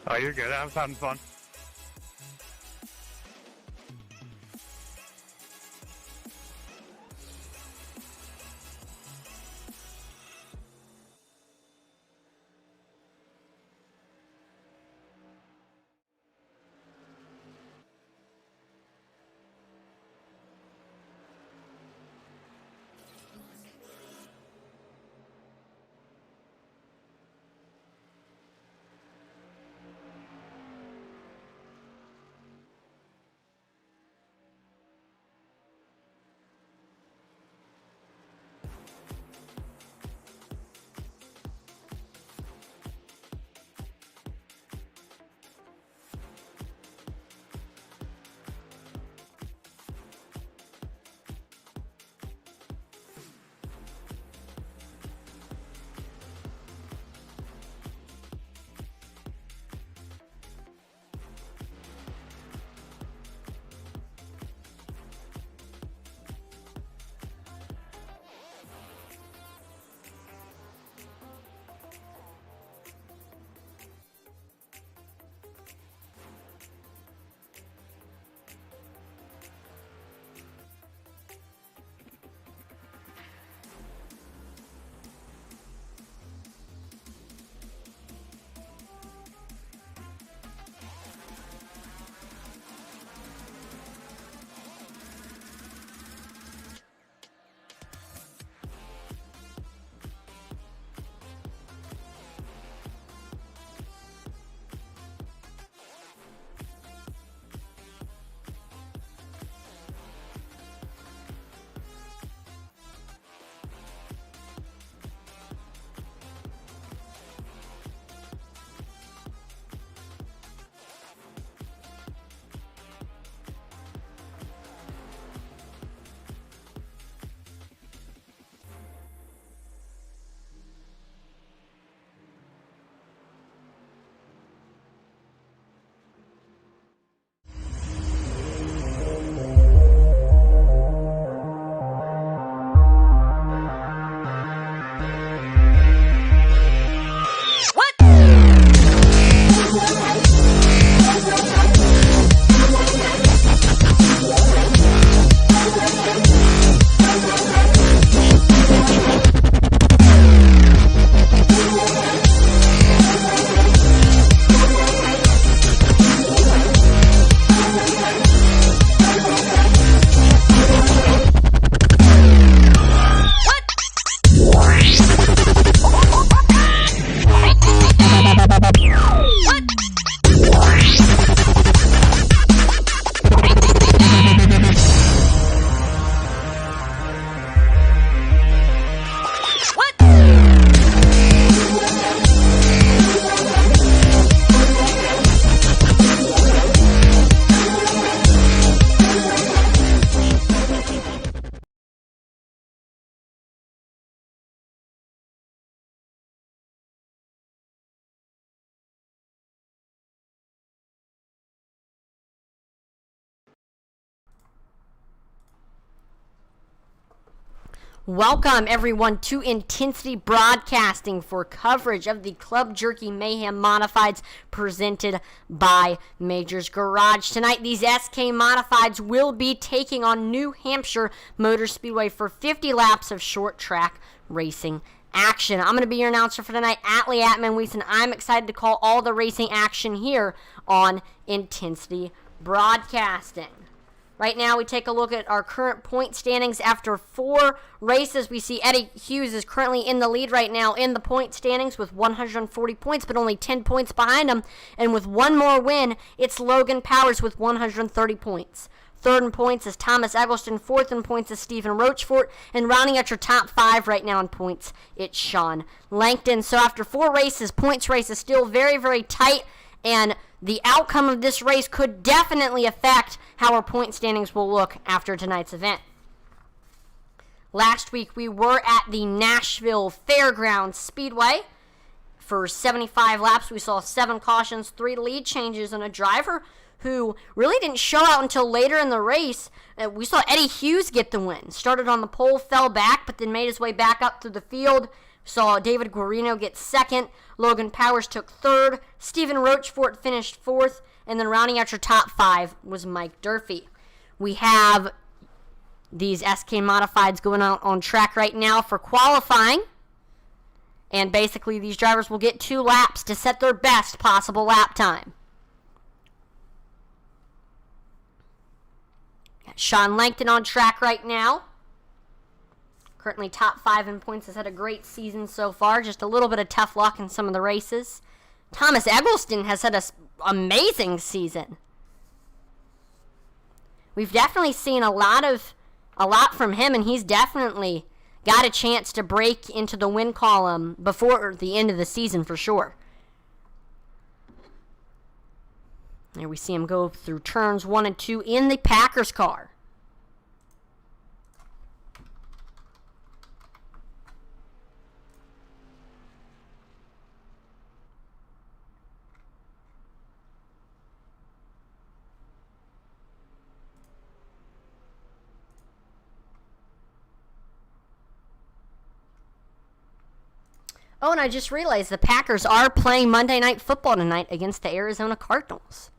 Oh, you're good. I was having fun. Welcome, everyone, to Intensity Broadcasting for coverage of the Club Jerky Mayhem Modifieds presented by Major's Garage. Tonight, these SK Modifieds will be taking on New Hampshire Motor Speedway for 50 laps of short track racing action. I'm going to be your announcer for tonight, Atlee Atman-Weiss, and I'm excited to call all the racing action here on Intensity Broadcasting. Right now, we take a look at our current point standings. After 4 races, we see Eddie Hughes is currently in the lead right now in the point standings with 140 points, but only 10 points behind him. And with one more win, it's Logan Powers with 130 points. Third in points is Thomas Eggleston. Fourth in points is Stephen Rochefort. And rounding at your top 5 right now in points, it's Sean Langton. So after 4 races, points race is still very, very tight. And the outcome of this race could definitely affect how our point standings will look after tonight's event. Last week, we were at the Nashville Fairgrounds Speedway. For 75 laps, we saw 7 cautions, 3 lead changes, and a driver who really didn't show out until later in the race. We saw Eddie Hughes get the win. Started on the pole, fell back, but then made his way back up through the field. saw David Guarino get second. Logan Powers took third. Stephen Rochefort finished fourth. And then rounding out your top 5 was Mike Durfee. We have these SK Modifieds going out on track right now for qualifying. And basically these drivers will get 2 laps to set their best possible lap time. Got Sean Langton on track right now. Currently top 5 in points, has had a great season so far. Just a little bit of tough luck in some of the races. Thomas Eggleston has had an amazing season. We've definitely seen a lot from him, and he's definitely got a chance to break into the win column before the end of the season for sure. There we see him go through turns 1 and 2 in the Packers car. Oh, and I just realized the Packers are playing Monday Night Football tonight against the Arizona Cardinals.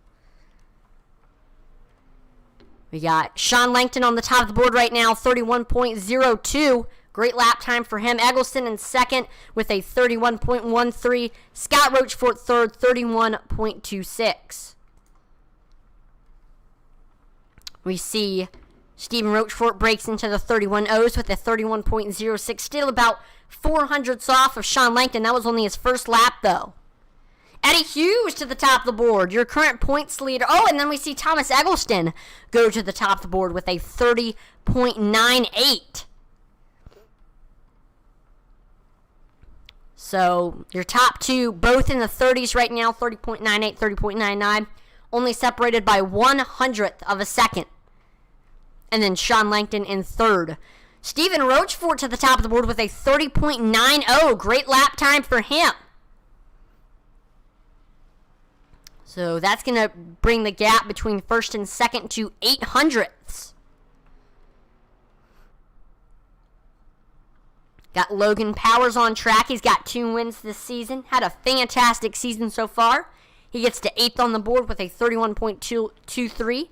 We got Sean Langton on the top of the board right now, 31.02. Great lap time for him. Eggleston in second with a 31.13. Scott Rochefort third, 31.26. We see Stephen Rochefort breaks into the 31.0s with a 31.06. Still about 400ths off of Sean Langton. That was only his first lap, though. Eddie Hughes to the top of the board, your current points leader. Oh, and then we see Thomas Eggleston go to the top of the board with a 30.98. So your top 2, both in the 30s right now, 30.98, 30.99, only separated by 1/100th of a second. And then Sean Langton in third. Stephen Rochefort to the top of the board with a 30.90. Great lap time for him. So that's going to bring the gap between first and second to 0.08. Got Logan Powers on track. He's got 2 wins this season. Had a fantastic season so far. He gets to 8th on the board with a 31.23.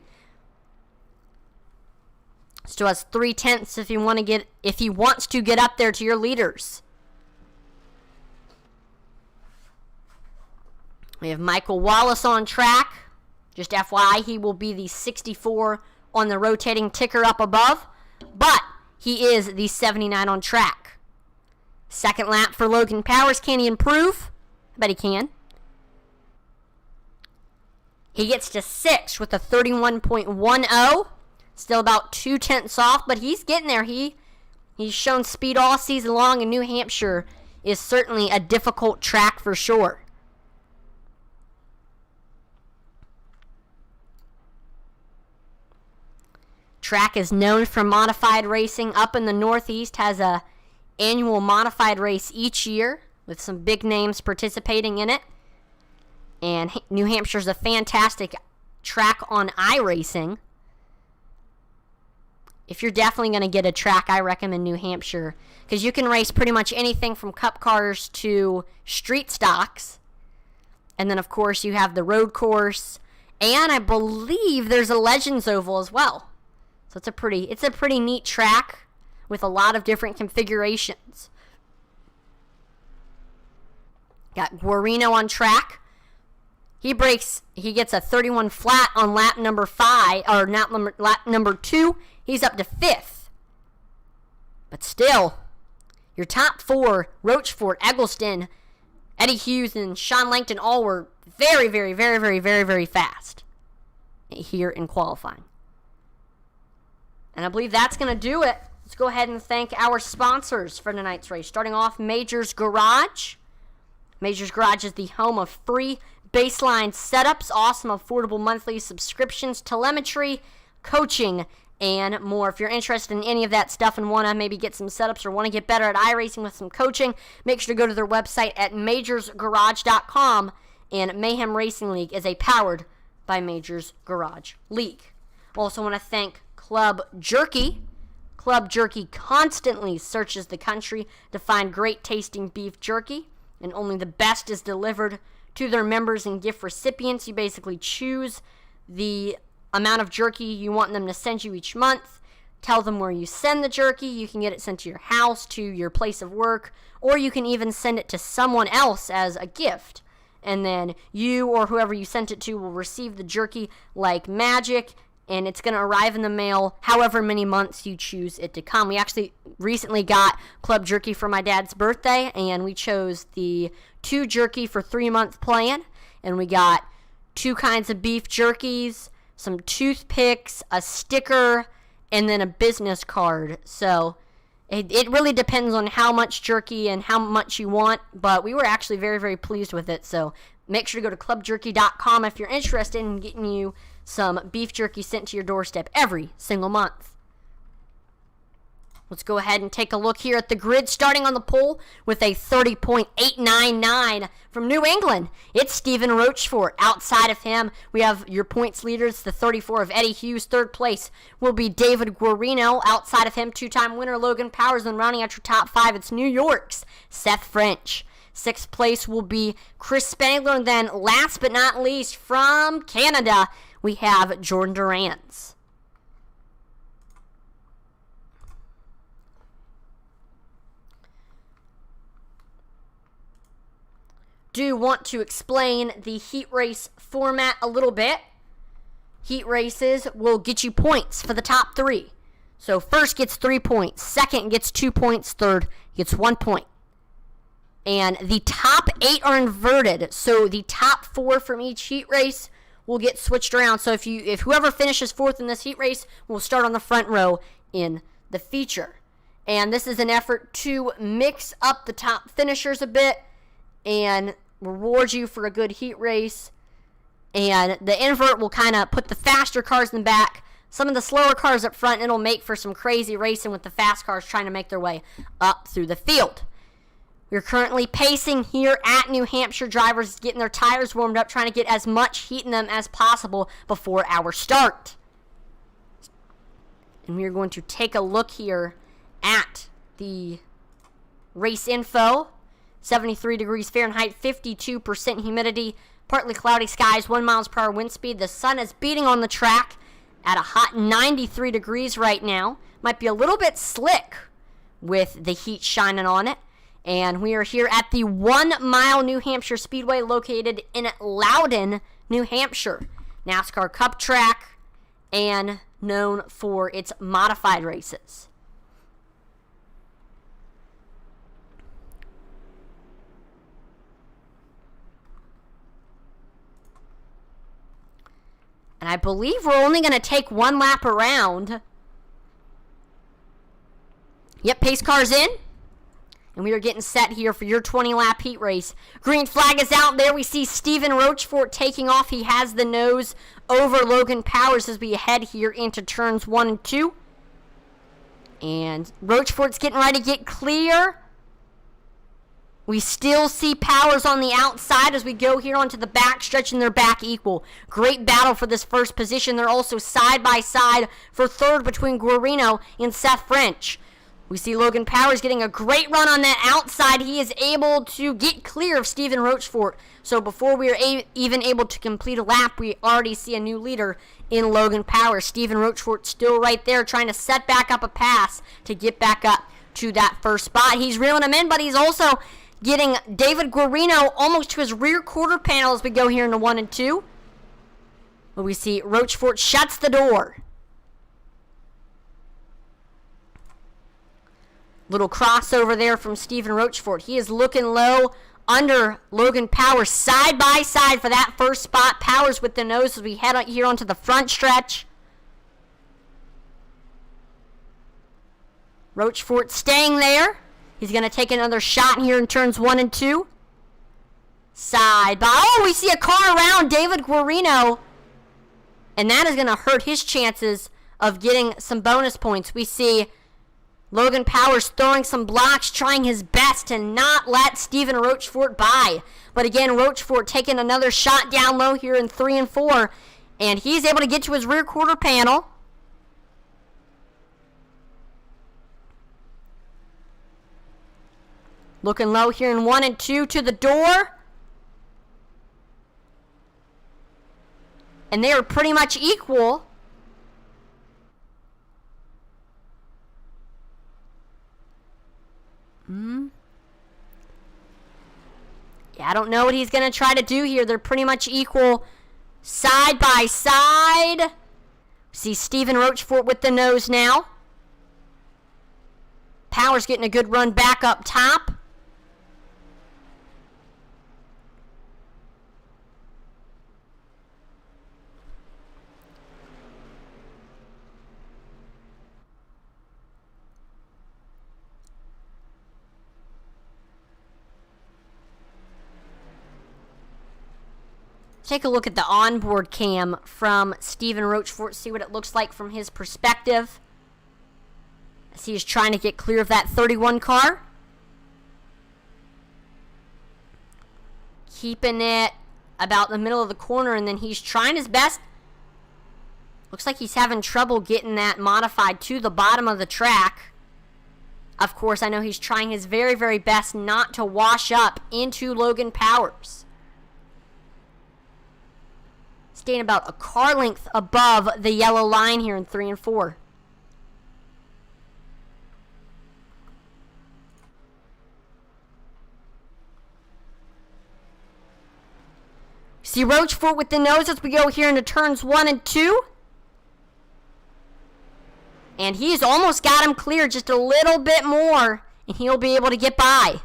Still has 0.3 if he wants to get up there to your leaders. We have Michael Wallace on track. Just FYI, he will be the 64 on the rotating ticker up above, but he is the 79 on track. Second lap for Logan Powers. Can he improve? I bet he can. He gets to 6th with a 31.10. Still about 0.2 off, but he's getting there. He's shown speed all season long, and New Hampshire is certainly a difficult track for sure. Track is known for modified racing. Up in the Northeast, has a annual modified race each year with some big names participating in it. And New Hampshire's a fantastic track on iRacing. If you're definitely going to get a track, I recommend New Hampshire, because you can race pretty much anything from cup cars to street stocks. And then, of course, you have the road course, and I believe there's a Legends Oval as well. So it's a pretty neat track with a lot of different configurations. Got Guarino on track. He gets a 31 flat on lap number 5, or lap number 2. He's up to 5th. But still, your top 4, Rochefort, Eggleston, Eddie Hughes, and Sean Langton all were very, very, very, very, very, very fast here in qualifying. And I believe that's going to do it. Let's go ahead and thank our sponsors for tonight's race. Starting off, Majors Garage. Majors Garage is the home of free baseline setups, awesome affordable monthly subscriptions, telemetry, coaching, and more. If you're interested in any of that stuff and want to maybe get some setups or want to get better at iRacing with some coaching, make sure to go to their website at majorsgarage.com. And Mayhem Racing League is a powered by Majors Garage League. We also want to thank Club Jerky. Club Jerky constantly searches the country to find great tasting beef jerky, and only the best is delivered to their members and gift recipients. You basically choose the amount of jerky you want them to send you each month. Tell them where you send the jerky. You can get it sent to your house, to your place of work, or you can even send it to someone else as a gift. And then you or whoever you sent it to will receive the jerky like magic, and it's going to arrive in the mail however many months you choose it to come. We actually recently got Club Jerky for my dad's birthday, and we chose the 2 jerky for 3-month plan, and we got 2 kinds of beef jerkies, some toothpicks, a sticker, and then a business card. So it really depends on how much jerky and how much you want, but we were actually very, very pleased with it. So make sure to go to clubjerky.com if you're interested in getting you some beef jerky sent to your doorstep every single month. Let's go ahead and take a look here at the grid, starting on the pole with a 30.899 from New England. It's Stephen Rochefort. Outside of him, we have your points leaders, the 34 of Eddie Hughes. Third place will be David Guarino. Outside of him, 2-time winner Logan Powers. And rounding out your top 5, it's New York's Seth French. 6th place will be Chris Spangler. And then last but not least, from Canada, we have Jordan Durans. Do want to explain the heat race format a little bit. Heat races will get you points for the top 3. So first gets 3 points, second gets 2 points, third gets 1 point. And the top 8 are inverted, so the top 4 from each heat race will get switched around. So if whoever finishes 4th in this heat race will start on the front row in the feature. And this is an effort to mix up the top finishers a bit and reward you for a good heat race. And the invert will kind of put the faster cars in the back, some of the slower cars up front, and it'll make for some crazy racing with the fast cars trying to make their way up through the field. We're currently pacing here at New Hampshire. Drivers getting their tires warmed up, trying to get as much heat in them as possible before our start. And we're going to take a look here at the race info. 73 degrees Fahrenheit, 52% humidity, partly cloudy skies, 1 miles per hour wind speed. The sun is beating on the track at a hot 93 degrees right now. Might be a little bit slick with the heat shining on it. And we are here at the 1 Mile New Hampshire Speedway located in Loudon, New Hampshire. NASCAR Cup track and known for its modified races. And I believe we're only going to take 1 lap around. Yep, pace car's in. And we are getting set here for your 20-lap heat race. Green flag is out there. We see Stephen Rochefort taking off. He has the nose over Logan Powers as we head here into turns 1 and 2. And Rochefort's getting ready to get clear. We still see Powers on the outside as we go here onto the back, stretching their back equal. Great battle for this first position. They're also side by side for third between Guarino and Seth French. We see Logan Powers getting a great run on that outside. He is able to get clear of Stephen Rochefort. So before we are even able to complete a lap, we already see a new leader in Logan Powers. Stephen Rochefort still right there trying to set back up a pass to get back up to that first spot. He's reeling him in, but he's also getting David Guarino almost to his rear quarter panel as we go here into 1 and 2. But we see Rochefort shuts the door. Little crossover there from Stephen Rochefort. He is looking low under Logan Powers, side by side for that first spot. Powers with the nose as we head out here onto the front stretch. Rochefort staying there. He's going to take another shot here in turns 1 and 2. Side by. Oh, we see a car around David Guarino. And that is going to hurt his chances of getting some bonus points. We see Logan Powers throwing some blocks, trying his best to not let Stephen Rochefort by. But again, Rochefort taking another shot down low here in 3 and 4. And he's able to get to his rear quarter panel. Looking low here in 1 and 2 to the door. And they are pretty much equal. Yeah, I don't know what he's going to try to do here. They're pretty much equal side by side. See Stephen Rochefort with the nose now. Powers getting a good run back up top. Take a look at the onboard cam from Stephen Rochefort, see what it looks like from his perspective. As he is trying to get clear of that 31 car. Keeping it about the middle of the corner, and then he's trying his best. Looks like he's having trouble getting that modified to the bottom of the track. Of course, I know he's trying his very, very best not to wash up into Logan Powers. Staying about a car length above the yellow line here in 3 and 4. See Rochefort with the nose as we go here into turns 1 and 2. And he's almost got him clear, just a little bit more, and he'll be able to get by.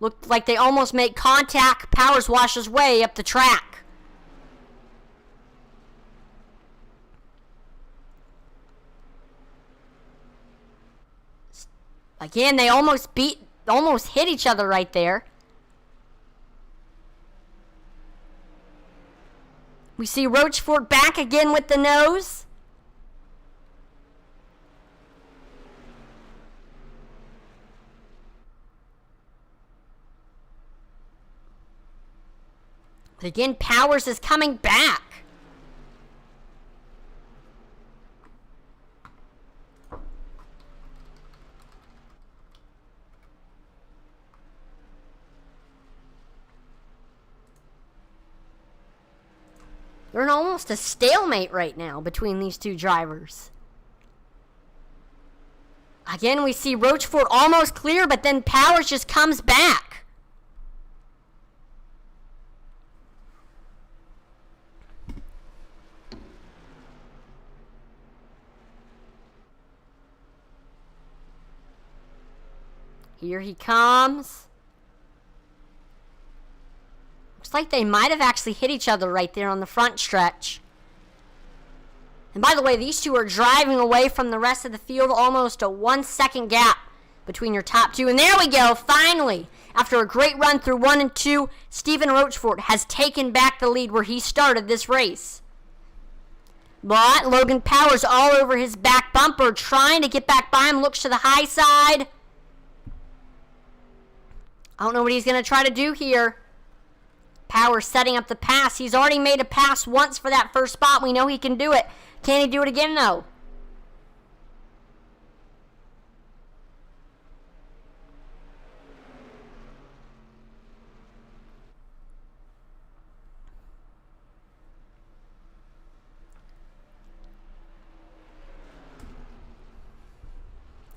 Looked like they almost make contact. Powers washes way up the track. Again, they almost hit each other right there. We see Rochefort back again with the nose. But again, Powers is coming back. They're in almost a stalemate right now between these two drivers. Again, we see Rochefort almost clear, but then Powers just comes back. Here he comes. Looks like they might have actually hit each other right there on the front stretch. And by the way, these two are driving away from the rest of the field, almost a 1 second gap between your top two. And there we go, finally. After a great run through 1 and 2, Stephen Rochefort has taken back the lead where he started this race. But Logan Powers all over his back bumper, trying to get back by him, looks to the high side. I don't know what he's going to try to do here. Powers setting up the pass. He's already made a pass once for that first spot. We know he can do it. Can he do it again, though?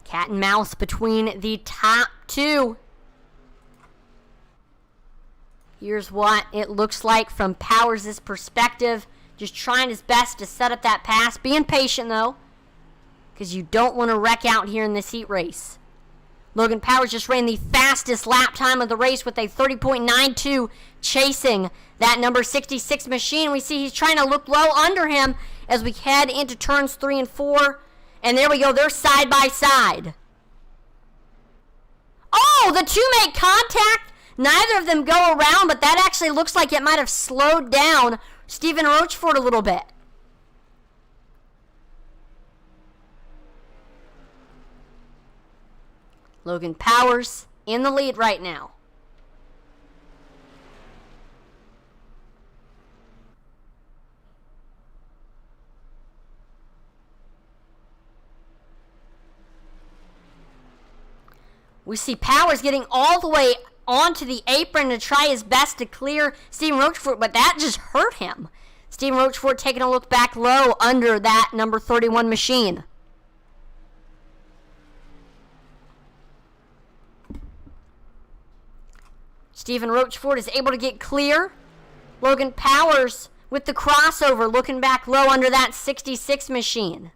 Cat and mouse between the top two. Here's what it looks like from Powers' perspective. Just trying his best to set up that pass. Being patient, though, because you don't want to wreck out here in this heat race. Logan Powers just ran the fastest lap time of the race with a 30.92, chasing that number 66 machine. We see he's trying to look low under him as we head into turns 3 and 4. And there we go. They're side by side. Oh, the two make contact. Neither of them go around, but that actually looks like it might have slowed down Stephen Rochefort a little bit. Logan Powers in the lead right now. We see Powers getting all the way onto the apron to try his best to clear Stephen Rochefort, but that just hurt him. Stephen Rochefort taking a look back low under that number 31 machine. Stephen Rochefort is able to get clear. Logan Powers with the crossover looking back low under that 66 machine.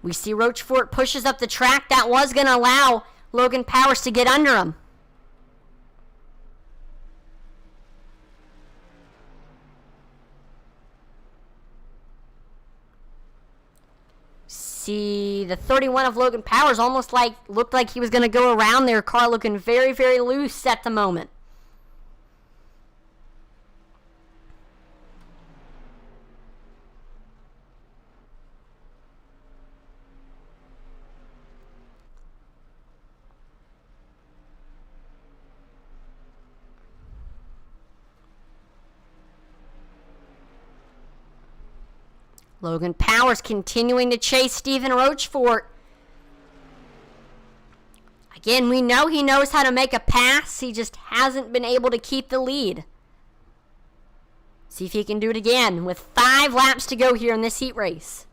We see Rochefort pushes up the track. That was going to allow Logan Powers to get under him. See the 31 of Logan Powers almost looked like he was going to go around their car, looking very, very loose at the moment. Logan Powers continuing to chase Stephen Rochefort. Again, we know he knows how to make a pass. He just hasn't been able to keep the lead. See if he can do it again with 5 laps to go here in this heat race.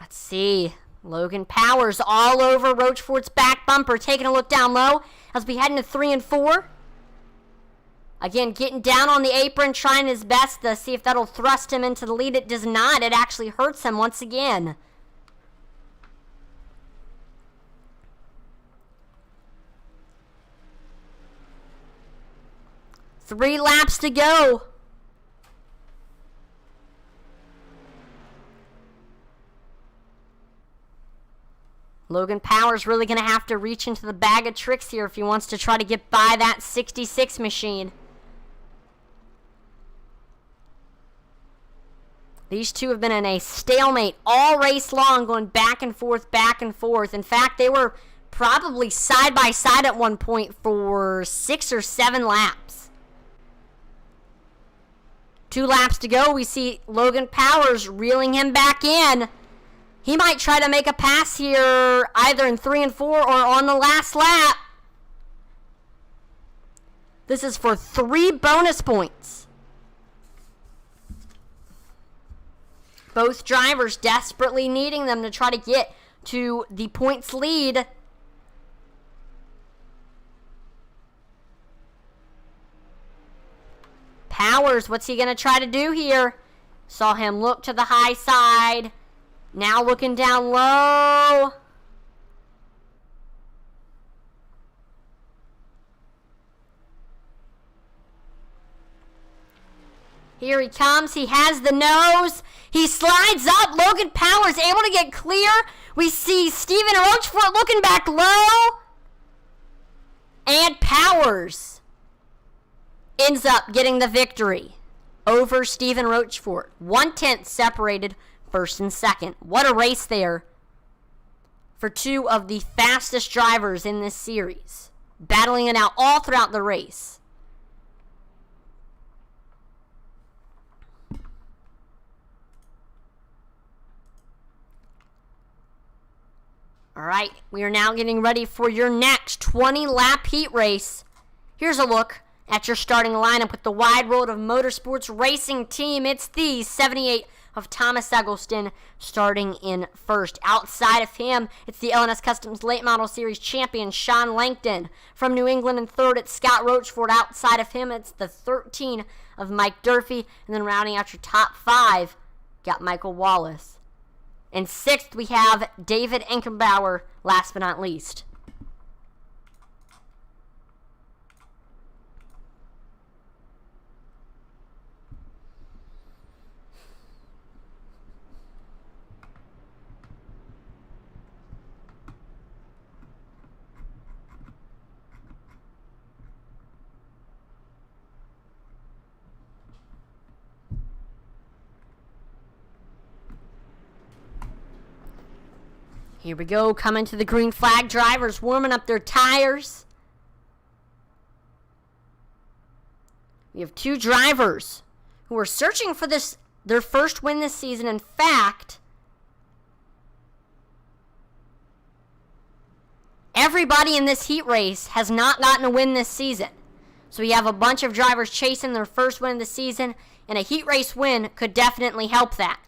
Let's see. Logan Powers all over Rochefort's back bumper, taking a look down low as we head into 3 and 4. Again, getting down on the apron, trying his best to see if that'll thrust him into the lead. It does not. It actually hurts him once again. Three laps to go. Logan Powers really going to have to reach into the bag of tricks here if he wants to try to get by that 66 machine. These two have been in a stalemate all race long, going back and forth, back and forth. In fact, they were probably side by side at one point for 6 or 7 laps. 2 laps to go. We see Logan Powers reeling him back in. He might try to make a pass here either in 3 and 4 or on the last lap. This is for 3 bonus points. Both drivers desperately needing them to try to get to the points lead. Powers, what's he going to try to do here? Saw him look to the high side. Now looking down low. Here he comes. He has the nose. He slides up. Logan Powers able to get clear. We see Stephen Rochefort looking back low. And Powers ends up getting the victory over Stephen Rochefort. 1/10 separated first and second. What a race there for 2 of the fastest drivers in this series, battling it out all throughout the race. All right, we are now getting ready for your next 20-lap heat race. Here's a look at your starting lineup with the Wide World of Motorsports Racing team. It's the 78 of Thomas Eggleston starting in first. Outside of him, it's the LNS Customs Late Model Series champion Sean Langton. From New England in third, it's Scott Rochefort. Outside of him, it's the 13 of Mike Durfee. And then rounding out your top 5, got Michael Wallace. In sixth, we have David Enkenbauer, last but not least. Here we go, coming to the green flag. Drivers warming up their tires. We have two drivers who are searching for their first win this season. In fact, everybody in this heat race has not gotten a win this season. So we have a bunch of drivers chasing their first win of the season, and a heat race win could definitely help that.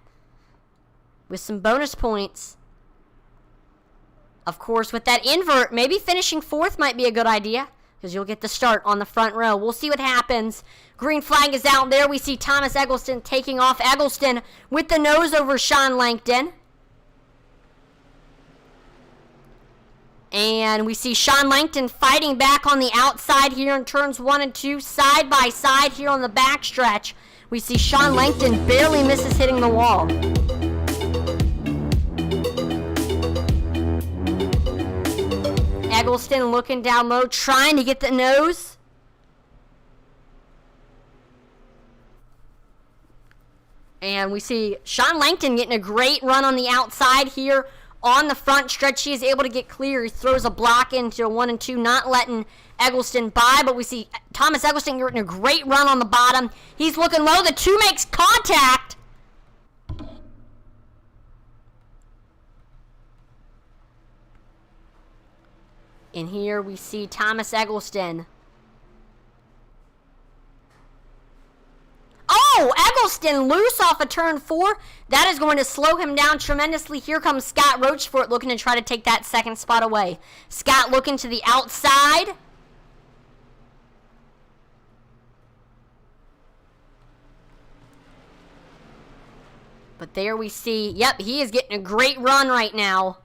With some bonus points. Of course, with that invert, maybe finishing fourth might be a good idea, because you'll get the start on the front row. We'll see what happens. Green flag is out there. We see Thomas Eggleston taking off. Eggleston with the nose over Sean Langton. And we see Sean Langton fighting back on the outside here in turns 1 and 2. Side by side here on the backstretch. We see Sean Langton barely misses hitting the wall. Eggleston looking down low, trying to get the nose. And we see Sean Langton getting a great run on the outside here on the front stretch. He is able to get clear. He throws a block into a 1 and 2, not letting Eggleston by. But we see Thomas Eggleston getting a great run on the bottom. He's looking low. The 2 makes contact. And here we see Thomas Eggleston. Oh, Eggleston loose off of turn 4. That is going to slow him down tremendously. Here comes Scott Rochefort looking to try to take that second spot away. Scott looking to the outside. But there we see, yep, he is getting a great run right now.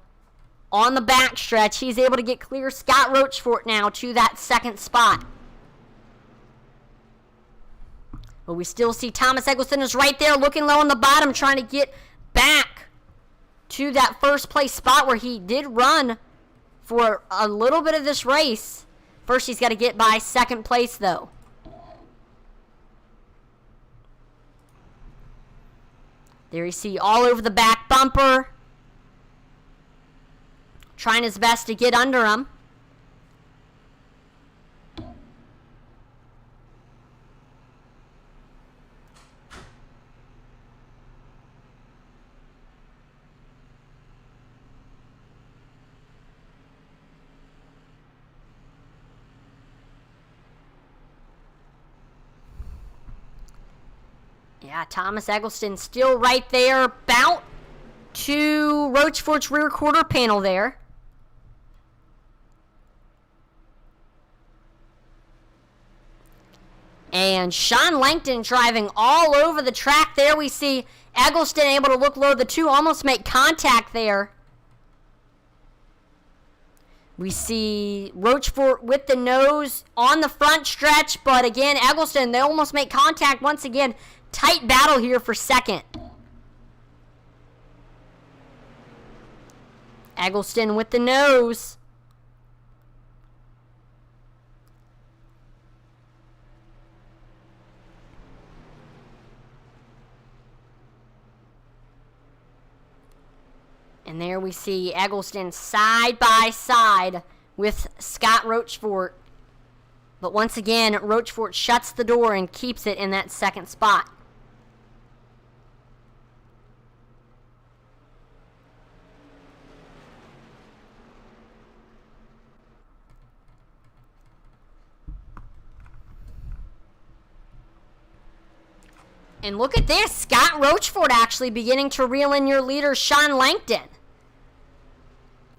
On the backstretch, he's able to get clear. Scott Rochefort now to that second spot. But we still see Thomas Eggleston is right there looking low on the bottom, trying to get back to that first place spot where he did run for a little bit of this race. First, he's got to get by second place, though. There you see all over the back bumper. Trying his best to get under him. Yeah, Thomas Eggleston still right there, about to Rochefort's rear quarter panel there. And Sean Langton driving all over the track there. We see Eggleston able to look low. The 2 almost make contact there. We see Rochefort with the nose on the front stretch. But again, Eggleston, they almost make contact once again. Tight battle here for second. Eggleston with the nose. And there we see Eggleston side by side with Scott Rochefort. But once again, Rochefort shuts the door and keeps it in that second spot. And look at this, Scott Rochefort actually beginning to reel in your leader, Sean Langton.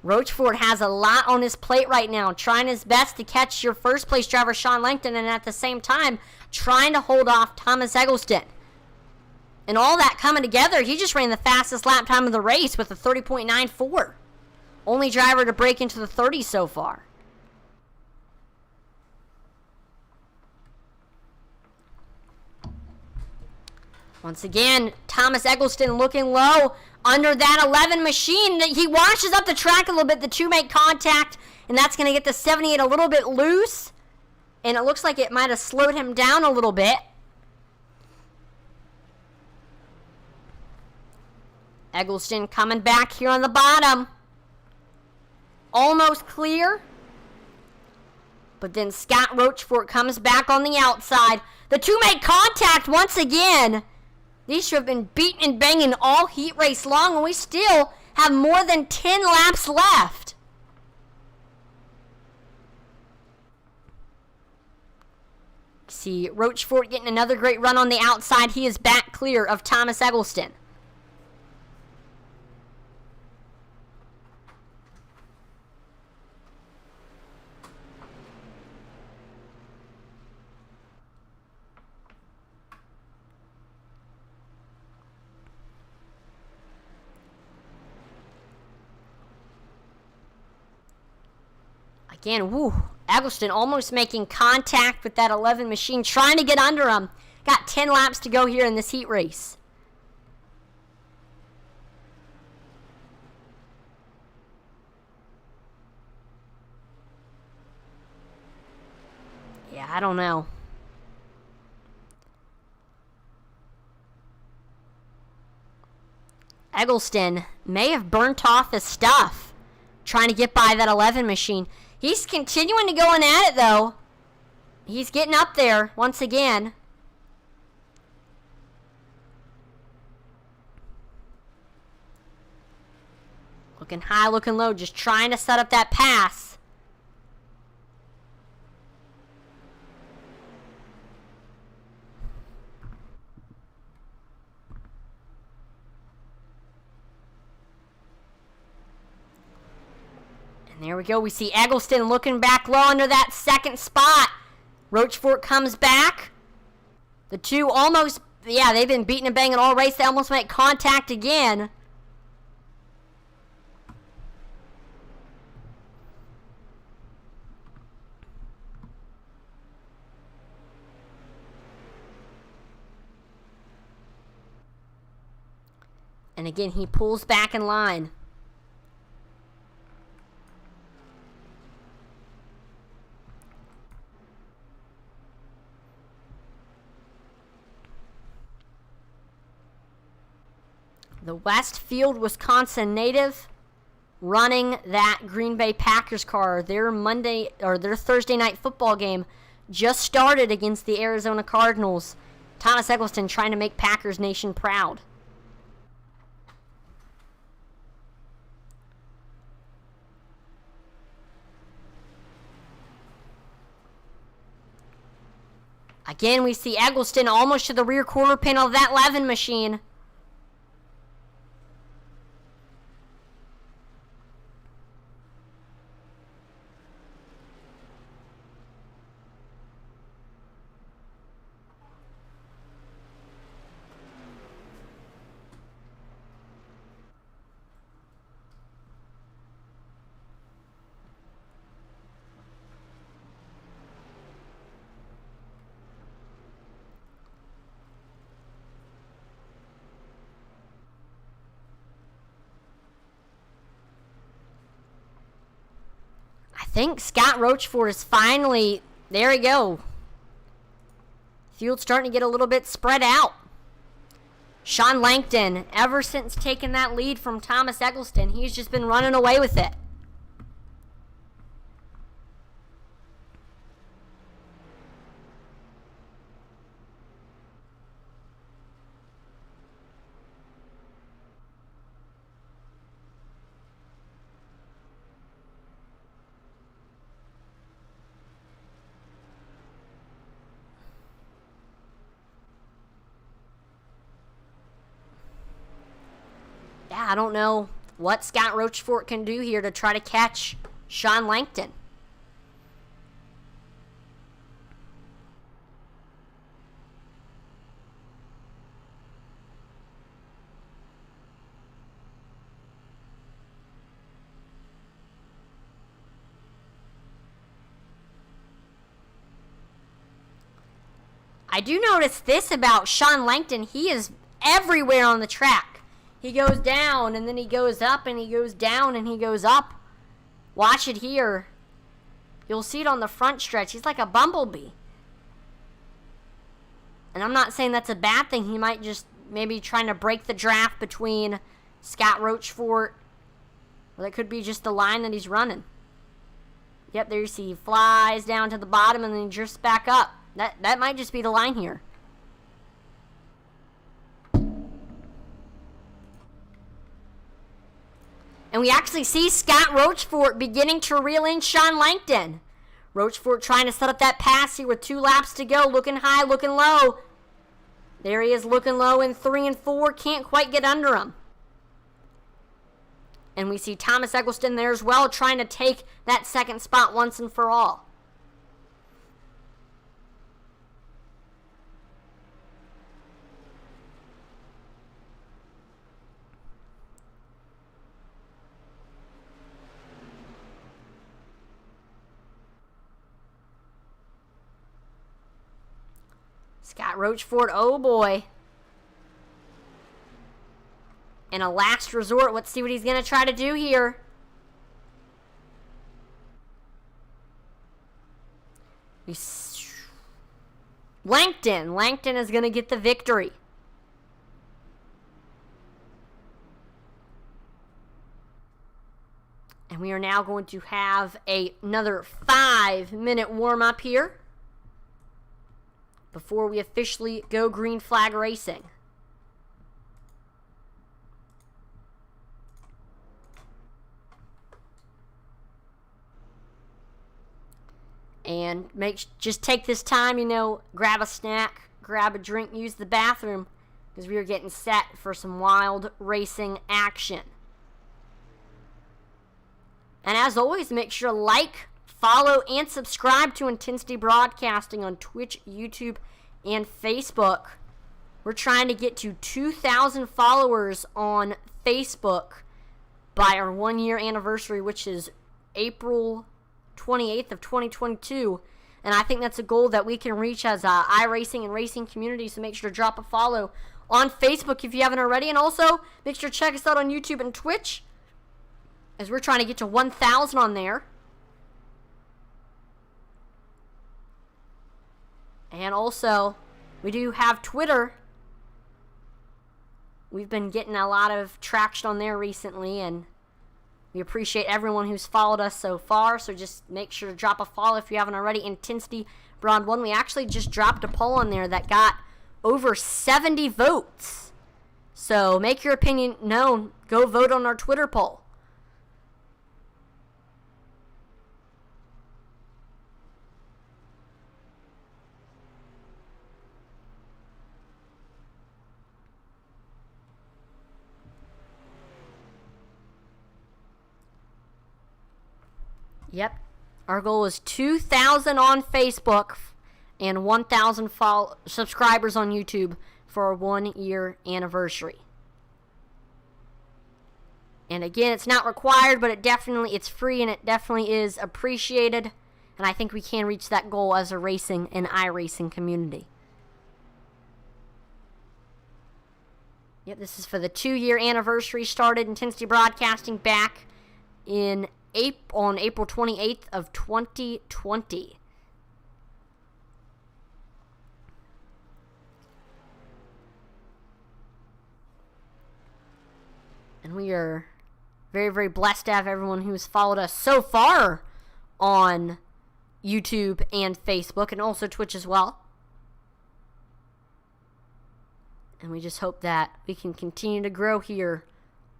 Rochefort has a lot on his plate right now, trying his best to catch your first place driver, Sean Langton, and at the same time, trying to hold off Thomas Eggleston. And all that coming together, he just ran the fastest lap time of the race with a 30.94. Only driver to break into the 30s so far. Once again, Thomas Eggleston looking low under that 11 machine. He washes up the track a little bit. The 2 make contact, and that's going to get the 78 a little bit loose. And it looks like it might have slowed him down a little bit. Eggleston coming back here on the bottom. almost clear. But then Scott Rochefort comes back on the outside. The two make contact once again. These two have been beating and banging all heat race long, and we still have more than 10 laps left. See Rochefort getting another great run on the outside. He is back clear of Thomas Eggleston. Again, Eggleston almost making contact with that 11 machine, trying to get under him. Got 10 laps to go here in this heat race. Yeah, I don't know. Eggleston may have burnt off his stuff trying to get by that 11 machine. He's continuing to go in at it, though. He's getting up there once again. Looking high, looking low, just trying to set up that pass. There we go. We see Eggleston looking back low under that second spot. Rochefort comes back. The two almost, they've been beating and banging all race. They almost make contact again. And again, he pulls back in line. The Westfield, Wisconsin native running that Green Bay Packers car. Their Thursday night football game just started against the Arizona Cardinals. Thomas Eggleston trying to make Packers Nation proud. Again, we see Eggleston almost to the rear quarter panel of that 11 machine. I think Scott Rochefort is finally, there we go. Field's starting to get a little bit spread out. Sean Langton, ever since taking that lead from Thomas Eggleston, he's just been running away with it. Yeah, I don't know what Scott Rochefort can do here to try to catch Sean Langton. I do notice this about Sean Langton. He is everywhere on the track. He goes down, and then he goes up, and he goes down, and he goes up. Watch it here. You'll see it on the front stretch. He's like a bumblebee. And I'm not saying that's a bad thing. He might just maybe trying to break the draft between Scott Rochefort Or that could be just the line that he's running. Yep, there you see he flies down to the bottom and then he drifts back up. That might just be the line here. And we actually see Scott Rochefort beginning to reel in Sean Langton. Rochefort trying to set up that pass here with 2 laps to go. Looking high, looking low. There he is looking low in 3 and 4. Can't quite get under him. And we see Thomas Eggleston there as well, trying to take that second spot once and for all. Scott Rochefort, oh boy. In a last resort, let's see what he's going to try to do here. Langton is going to get the victory. And we are now going to have another 5-minute warm-up here before we officially go green flag racing. And just take this time, grab a snack, grab a drink, use the bathroom, because we are getting set for some wild racing action. And as always, make sure to like, follow, and subscribe to Intensity Broadcasting on Twitch, YouTube, and Facebook. We're trying to get to 2,000 followers on Facebook by our 1-year anniversary, which is April 28th of 2022. And I think that's a goal that we can reach as a iRacing and racing community. So make sure to drop a follow on Facebook if you haven't already. And also, make sure to check us out on YouTube and Twitch, as we're trying to get to 1,000 on there. And also, we do have Twitter. We've been getting a lot of traction on there recently, and we appreciate everyone who's followed us so far. So just make sure to drop a follow if you haven't already. Intensity Broad 1. We actually just dropped a poll on there that got over 70 votes. So make your opinion known. Go vote on our Twitter poll. Yep. Our goal is 2,000 on Facebook and 1,000 subscribers on YouTube for our 1-year anniversary. And again, it's not required, but it's free, and it definitely is appreciated. And I think we can reach that goal as a racing and iRacing community. Yep, this is for the 2-year anniversary. Started Intensity Broadcasting back on April 28th of 2020. And we are very, very blessed to have everyone who has followed us so far on YouTube and Facebook, and also Twitch as well. And we just hope that we can continue to grow here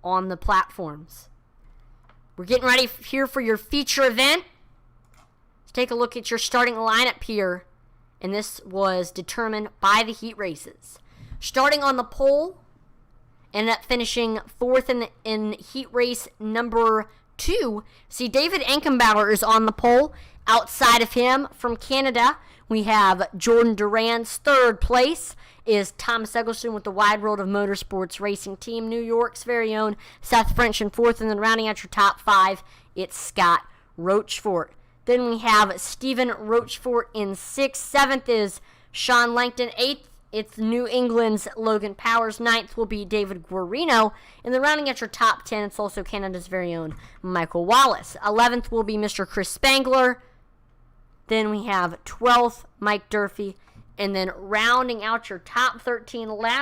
on the platforms. We're getting ready here for your feature event. Let's take a look at your starting lineup here. And this was determined by the heat races. Starting on the pole, ended up finishing 4th in heat race number 2. See, David Ankenbauer is on the pole. Outside of him, from Canada, we have Jordan Duran's 3rd place is Thomas Eggleston with the Wide World of Motorsports Racing Team. New York's very own Seth French in 4th, and then rounding out your top 5, it's Scott Rochefort. Then we have Stephen Rochefort in 6th. 7th is Sean Langton. 8th, it's New England's Logan Powers. 9th will be David Guarino. And then rounding out your top 10, it's also Canada's very own Michael Wallace. 11th will be Mr. Chris Spangler. Then we have 12th, Mike Durfee. And then rounding out your top 13 last